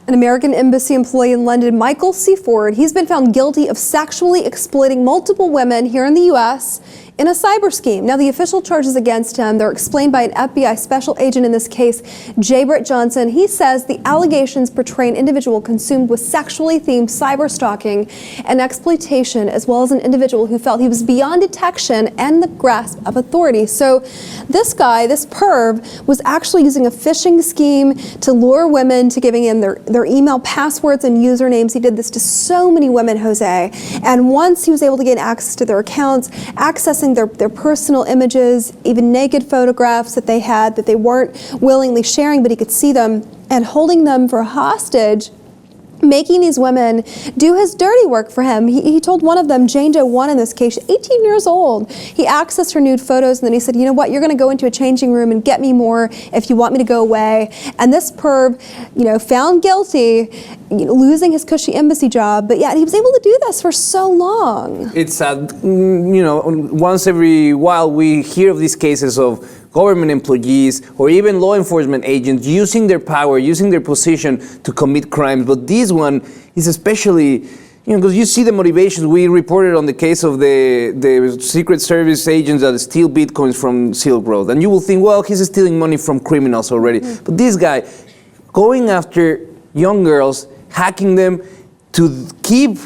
An American embassy employee in London, Michael C. Ford, he's been found guilty of sexually exploiting multiple women here in the U.S. in a cyber scheme. Now, the official charges against him, they're explained by an FBI special agent in this case, J. Britt Johnson. He says the allegations portray an individual consumed with sexually themed cyber stalking and exploitation, as well as an individual who felt he was beyond detection and the grasp of authority. So this guy, this perv, was actually using a phishing scheme to lure women to giving him their email passwords and usernames. He did this to so many women, Jose. And once he was able to gain access to their accounts, accessing their personal images, even naked photographs that they had that they weren't willingly sharing, but he could see them, and holding them for hostage, making these women do his dirty work for him. He told one of them, Jane Doe 1 in this case, 18 years old. He accessed her nude photos, and then he said, you know what, you're going to go into a changing room and get me more if you want me to go away. And this perv, found guilty, losing his cushy embassy job, but yet he was able to do this for so long. It's once every while we hear of these cases of government employees or even law enforcement agents using their power, using their position to commit crimes. But this one is especially, because you see the motivations. We reported on the case of the Secret Service agents that steal bitcoins from Silk Road. And you will think, well, he's stealing money from criminals already. Mm-hmm. But this guy, going after young girls, hacking them to keep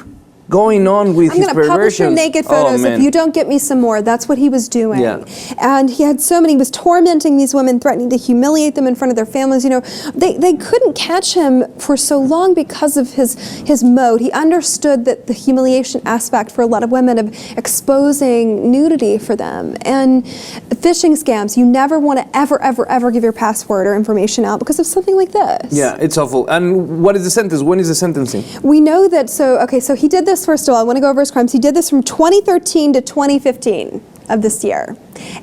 going on with his perversions. I'm going to publish your naked photos if you don't get me some more. That's what he was doing. Yeah. And he had so many, he was tormenting these women, threatening to humiliate them in front of their families. They couldn't catch him for so long because of his mode. He understood that the humiliation aspect for a lot of women of exposing nudity for them. And phishing scams, you never want to ever give your password or information out because of something like this. Yeah, it's awful. And what is the sentence? When is the sentencing? We know that, so he did this. First of all, I want to go over his crimes. He did this from 2013 to 2015 of this year.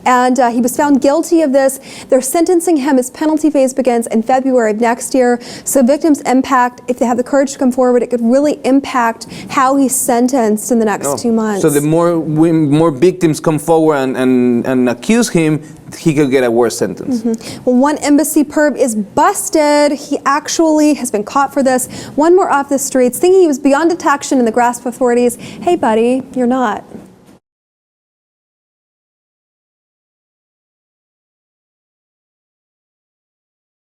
And he was found guilty of this. They're sentencing him. His penalty phase begins in February of next year. So victims' impact, if they have the courage to come forward, it could really impact how he's sentenced in the next 2 months. So the more victims come forward and accuse him, he could get a worse sentence. Mm-hmm. Well, one embassy perv is busted. He actually has been caught for this. One more off the streets, thinking he was beyond detection in the grasp of authorities. Hey, buddy, you're not.